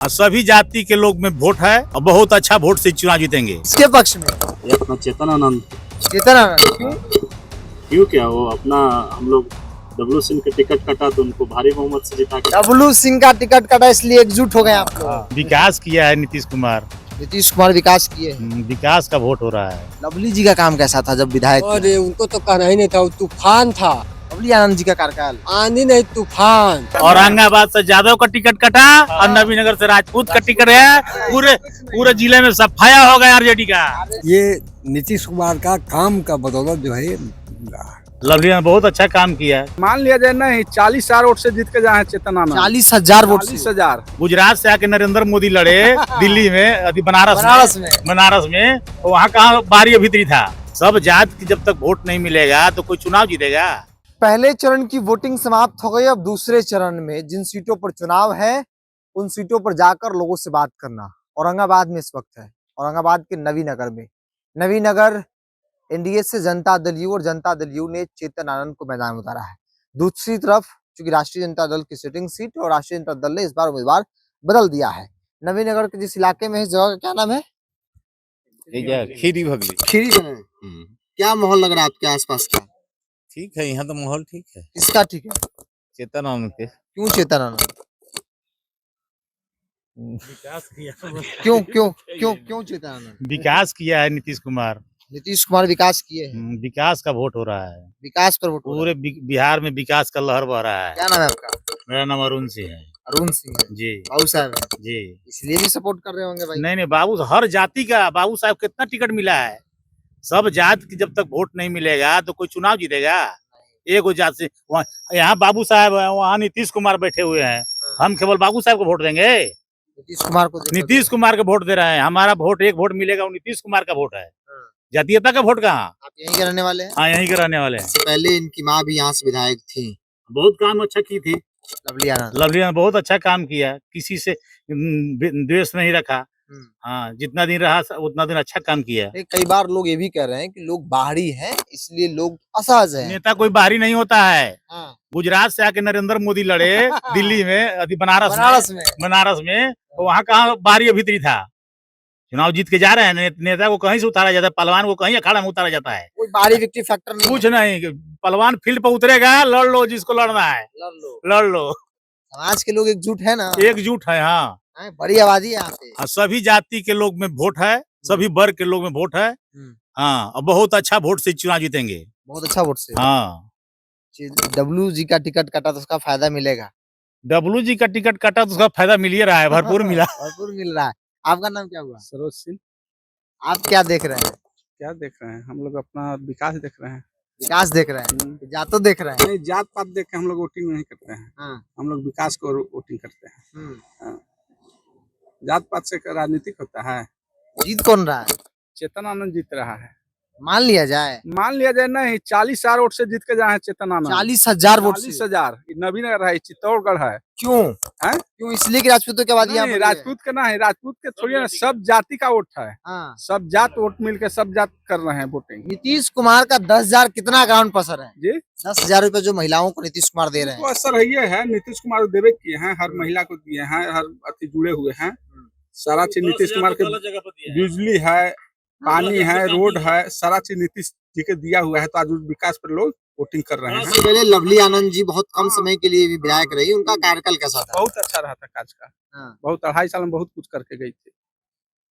सभी जाति के लोग में वोट है और बहुत अच्छा वोट से चुनाव जीतेंगे। किसके पक्ष में? ये अपना चेतन आनंद। चेतन आनंद क्यों? क्यों क्या वो अपना हम लोग डब्लू सिंह के टिकट कटा तो उनको भारी बहुमत से जिता के डब्लू सिंह का टिकट कटा इसलिए एकजुट हो गए आप लोग। विकास किया है नीतीश कुमार। नीतीश कुमार विकास किए हैं। विकास का वोट हो रहा है। लवली जी का काम कैसा था जब विधायक थे? अरे उनको तो कहना ही नहीं था, वो तूफान था। लवली आनंद जी का कार्यकाल आंधी नहीं तूफान। औरंगाबाद से यादव का टिकट कटा और नवीनगर से राजपूत का टिकट है। पूरे जिले में सफाया हो गया आरजेडी का। ये नीतीश कुमार का काम का बदौलत जो है लवली ने बहुत अच्छा काम किया है। मान लिया जाए नहीं 40,000 वोट से जीत के जाए चेतन आनंद। 40,000 वोट से। 40,000। गुजरात से आके नरेंद्र मोदी लड़े दिल्ली में, बनारस में तो वहाँ कहाँ बारी भीतरी था। सब जात की जब तक वोट नहीं मिलेगा तो कोई चुनाव जीतेगा। पहले चरण की वोटिंग समाप्त हो गई। अब दूसरे चरण में जिन सीटों पर चुनाव है उन सीटों पर जाकर लोगों से बात करना। औरंगाबाद में इस वक्त है, औरंगाबाद के नवीनगर में। नवीनगर एनडीए से जनता दल यू और जनता दल यू ने चेतन आनंद को मैदान में उतारा है। दूसरी तरफ चूंकि राष्ट्रीय जनता दल की सिटिंग सीट और राष्ट्रीय जनता दल ने इस बार उम्मीदवार बदल दिया है। नवीनगर के जिस इलाके में इस जगह का क्या नाम है? खीरी भगली। खीरी जगह। क्या माहौल लग रहा है आपके आसपास का? ठीक है, यहाँ तो माहौल ठीक है। किसका ठीक है? चेतन आनंद के। क्यों चेतन आनंद? विकास किया क्यों क्यों क्यों क्यों चेतन आनंद? विकास किया है नीतीश कुमार। नीतीश कुमार विकास किए हैं। विकास का वोट हो रहा है। विकास पर वोट हो रहा पूरे बिहार में विकास का लहर बह रहा है। है। क्या नाम है आपका? मेरा नाम अरुण सिंह है। अरुण सिंह है। जी। बाबू साहब है। जी। इसलिए भी सपोर्ट कर रहे होंगे भाई। नहीं बाबू, हर जाति का बाबू साहब कितना टिकट मिला है। सब जात की जब तक वोट नहीं मिलेगा तो कोई चुनाव जीतेगा। एक जात से यहाँ बाबू साहब है, वहाँ नीतीश कुमार बैठे हुए हैं। हम केवल बाबू साहब को वोट देंगे। नीतीश कुमार को वोट दे रहे हैं। हमारा वोट, एक वोट मिलेगा, वो नीतीश कुमार का वोट है। जातीयता का वोट कहाँ? आप यहीं के रहने वाले हैं? हाँ, यहीं के रहने वाले हैं। इससे पहले इनकी माँ भी यहाँ से विधायक थी। बहुत काम अच्छा की थी। लवली ने बहुत अच्छा काम किया। किसी से द्वेष नहीं रखा। हाँ, जितना दिन रहा उतना दिन अच्छा काम किया। कई बार लोग ये भी कह रहे हैं कि लोग बाहरी हैं इसलिए लोग असहज हैं। नेता कोई बाहरी नहीं होता है। हाँ। गुजरात से आके नरेंद्र मोदी लड़े दिल्ली में, बनारस में तो वहाँ कहाँ बाहरी भीतरी था। चुनाव जीत के जा रहे हैं। नेता को कहीं से उतारा जाता है, पहलवान को कहीं अखाड़ा में उतारा जाता है। कोई बाहरी विक्ट्री फैक्टर नहीं, कुछ नहीं। पहलवान फील्ड पर उतरेगा, लड़ लो, जिसको लड़ना है लड़ लो। समाज के लोग एकजुट है ना? एकजुट है। हाँ, बड़ी आबादी है यहाँ पे। सभी जाति के लोग में वोट है, सभी वर्ग के लोग में वोट है। हाँ, और बहुत अच्छा वोट से चुनाव जीतेंगे। बहुत अच्छा वोट से। हाँ। डब्लू जी का टिकट कटा तो उसका फायदा मिलेगा। डब्लू जी का टिकट कटा तो उसका फायदा मिल ही रहा है, भरपूर मिला। भरपूर मिल रहा है। आपका नाम क्या हुआ? सरोज सिंह। आप क्या देख रहे हैं? क्या देख रहे हैं? हम लोग अपना विकास देख रहे हैं। विकास देख रहे हैं? जात तो देख रहे हैं? नहीं, जात पात देख के हम लोग वोटिंग नहीं करते हैं। हम लोग विकास को वोटिंग करते हैं। जात पात से राजनीतिक होता है। जीत कौन रहा है? चेतन आनंद जीत रहा है। मान लिया जाए नहीं 40,000 वोट से जीत के जाए चेतन आनंद। 40,000 वोट से। 40,000। नवीनगर है, चित्तौड़गढ़ है। क्यों है? क्यों? इसलिए कि राजपूतों के बाद नहीं, राजपूत का ना है, राजपूत के थोड़ी ना, सब जाति का वोट है। सब जात वोट मिल के सब जात कर रहे हैं वोटिंग। नीतीश कुमार का 10,000 कितना अकाउंट पर असर है? जी, 10,000 रुपए जो महिलाओं को नीतीश कुमार दे रहे हैं। तो असर है नीतीश कुमार देवे किए हैं, हर महिला को दिए हैं, हर अति जुड़े हुए हैं। सारा चीज नीतीश कुमार के, बिजली है, पानी है, रोड है, सारा चीज नीतीश जी के दिया हुआ है। तो आज विकास पर लोग वोटिंग कर रहे हैं। पहले लवली आनंद जी बहुत कम समय के लिए भी विधायक रही, उनका कार्यकाल कैसा था? बहुत अच्छा रहा था काज का। बहुत 2.5 साल में बहुत कुछ करके गई थी,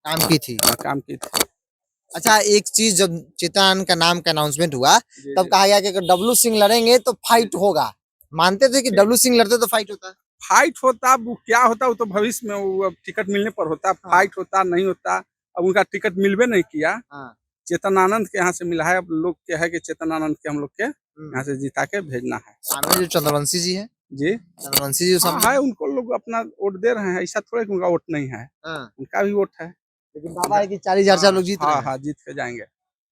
काम की थी। काम की थी। अच्छा, एक चीज, जब चेतन का नाम का अनाउंसमेंट हुआ तब कहा गया कि अगर डब्लू सिंह लड़ेंगे तो फाइट होगा। मानते थे कि डब्लू सिंह लड़ते तो फाइट होता? फाइट होता, वो क्या होता वो तो भविष्य में, वो टिकट मिलने पर होता। फाइट होता नहीं होता। अब उनका टिकट मिलवे नहीं किया। चेतन आनंद के यहाँ से मिला है। अब लोग क्या है कि चेतन आनंद के हम लोग के यहाँ से जिता के भेजना है। सामने जो चंद्रवंशी जी है जी, चंद्रवंशी जी है, उनको लोग अपना वोट दे रहे हैं। ऐसा थोड़ा कि उनका वोट नहीं है। उनका भी वोट है, लेकिन दावा है कि 40,000 लोग जीत रहे हैं। हाँ, जीत के जाएंगे।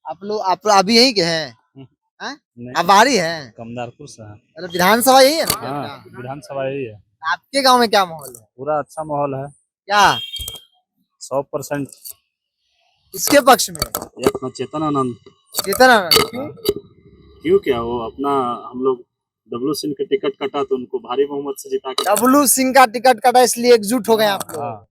आप अभी यहीं के हैं? आप बाहरी हैं? कमदारपुर से। अरे विधानसभा यही है ना? हाँ, विधानसभा यही है। आपके गांव में क्या माहौल है? पूरा अच्छा माहौल है। क्या 100%? किसके पक्ष में? ये अपना चेतन आनंद। चेतन आनंद क्यों? क्यों क्या वो अपना हम लोग डब्लू सिंह के टिकट कटा तो उनको भारी बहुमत से जिता के डब्लू सिंह का टिकट कटा इसलिए एकजुट हो गए आप लोग।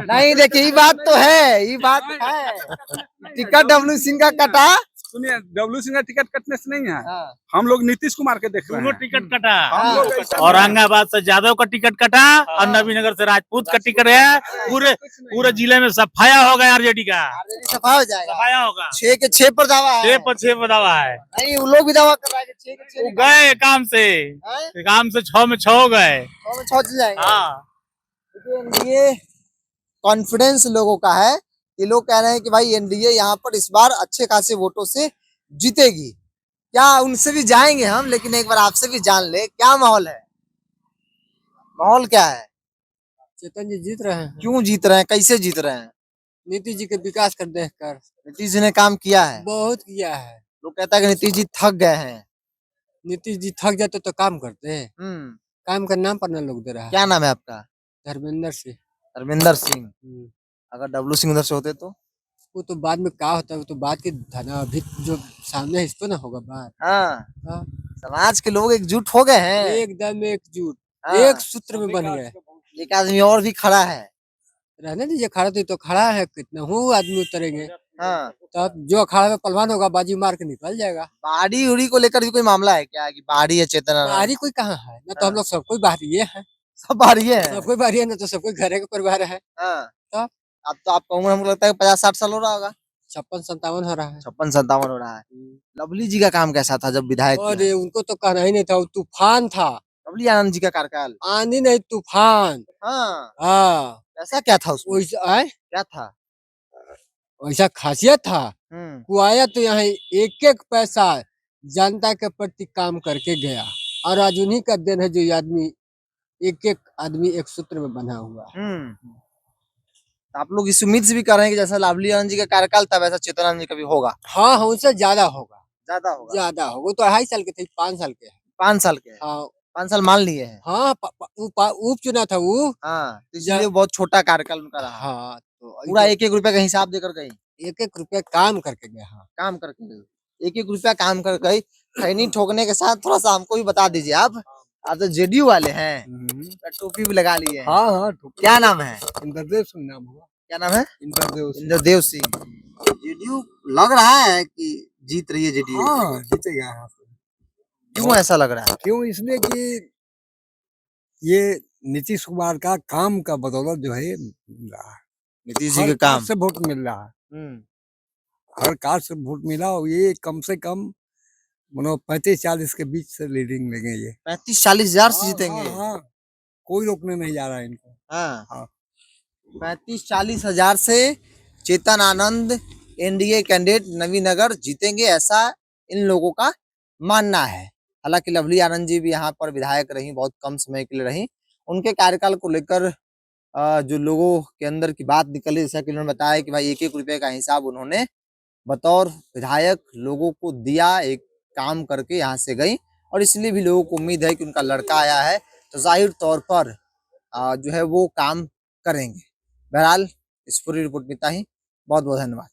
नहीं देखिए ये बात तो है, ये बात है। टिकट डब्लू सिंह का कटा। सुनिए, डब्लू सिंह का टिकट कटने से नहीं है, हाँ। हम लोग नीतीश कुमार के देख रहे दोनों हैं। टिकट कटा। हम लोग ऐसा- औरंगाबाद से यादव का टिकट कटा और नवीनगर से राजपूत का टिकट है। पूरे जिले में सफाया होगा आरजेडी का, सफा हो जाएगा। सफाया होगा। 6 के 6 पर दावा है। 6 पर दावा है। नहीं वो लोग भी दावा कर रहा है कि 6 के 6 वो गए काम से, काम से 6 में 6 हो गए। 6 में 6 चल जाएंगे। हाँ, ये कॉन्फिडेंस लोगों का है। ये लोग कह रहे हैं कि भाई एनडीए यहाँ पर इस बार अच्छे खासे वोटों से जीतेगी। क्या उनसे भी जाएंगे हम, लेकिन एक बार आपसे भी जान ले क्या माहौल है, माहौल क्या है? चेतन जी जीत रहे हैं, क्यों जीत रहे हैं, कैसे जीत रहे हैं? नीतीश जी के विकास कर देखकर नीतीश जी ने काम किया है। बहुत किया है। लोग कहता है कि नीतीश जी थक गए हैं। नीतीश जी थक जाते तो काम करते हैं, काम का नाम पर ना लोग दे रहा है। क्या नाम है आपका? धर्मेंद्र से। धर्मेंद्र सिंह। अगर डब्लू सिंह उधर से होते तो? वो तो बाद में क्या होता है, वो तो बाद की धना अभी जो सामने है इस पे ना होगा बात। हाँ, हाँ। समाज के लोग एकजुट हो गए हैं। एकदम एकजुट, हाँ। एक सूत्र में बन गए। एक आदमी और भी खड़ा है। रहने दीजिए, खड़ा तो खड़ा है, कितना हूँ आदमी उतरेंगे। हाँ। तब जो अखाड़ा में पहलवान होगा बाजी मार के निकल जाएगा। बाड़ी उड़ी को लेकर भी कोई मामला है क्या कि बाड़ी है चेतन? बाहरी कोई कहाँ है ना, तो हम लोग सब कोई बाहरी है, सब बाड़ी है। सब कोई बाहरी है ना, तो सब कोई घरे का परिवार है। हाँ। तब? अब तो आपका उम्र हमको लगता है 50-60 साल हो रहा होगा। 56-57 हो रहा है। 56-57 हो रहा है। लवली जी का काम कैसा था जब विधायक थे? और उनको तो कहना ही नहीं था, वो तूफान था। लवली आनंद जी का कार्यकाल? आंधी नहीं, तूफान। हाँ। हाँ, ऐसा क्या था उसमें? वैसा क्या था? वैसा खासियत था। वो आया तो यहाँ एक एक पैसा जनता के प्रति काम करके गया, और आज उन्हीं का देन है जो ये आदमी एक एक आदमी एक सूत्र में बंधा हुआ है। तो आप लोग इस उम्मीद से भी कर रहे हैं कि जैसा लवली आनंद जी का कार्यकाल था वैसा चेतन आनंद जी का भी होगा? हाँ हाँ, उनसे ज्यादा होगा। ज्यादा होगा? ज्यादा होगा। वो तो 2.5 साल के थे, 5 साल के हैं। 5 साल के? हाँ 5 साल मान लिए हैं। हाँ, उप चुना था वो। हाँ, तो इसलिए बहुत छोटा कार्यकाल उनका रहा। हाँ, तो पूरा 1-1 रुपए का हिसाब देकर गई? 1-1 रुपया काम करके गए। हाँ, काम करके गई, 1-1 रुपया काम कर गई। खैनी ठोकने के साथ थोड़ा सा हमको भी बता दीजिए। आप तो जेडीयू वाले हैं, टोपी भी लगा लिए हैं। हाँ हाँ। क्या नाम है? इंद्रदेव सिंह नाम होगा। क्या नाम है? इंद्रदेव सिंह। इंद्रदेव सिंह। जेडीयू लग रहा है कि जीत रही है जेडीयू। हाँ, जीतेगा यहाँ से। क्यों ऐसा लग रहा है? क्यों? इसलिए कि ये नीतीश कुमार का काम का बदौलत जो है मिल रहा है। नीतीश जी हर के काम कार्ड से वोट मिल रहा है, हर कार्ड से वोट मिला, और ये कम से कम 35-40 के बीच से लीडिंग लेंगे ये। 35-40 हजार से जीतेंगे? हाँ, कोई रोकने नहीं जा रहा है इनको। हाँ। 35-40 हजार से चेतन आनंद एनडीए कैंडिडेट नवीनगर जीतेंगे, ऐसा इन लोगों का मानना है। हालांकि लवली आनंद जी भी यहाँ पर विधायक रही, बहुत कम समय के लिए रही। उनके कार्यकाल को लेकर जो लोगों के अंदर की बात निकली, जैसा कि उन्होंने बताया कि भाई 1-1 रुपए का हिसाब उन्होंने बतौर विधायक लोगों को दिया, एक काम करके यहाँ से गई, और इसलिए भी लोगों को उम्मीद है कि उनका लड़का आया है तो जाहिर तौर पर जो है वो काम करेंगे। बहरहाल इस पूरी रिपोर्ट में इतना ही। बहुत बहुत धन्यवाद।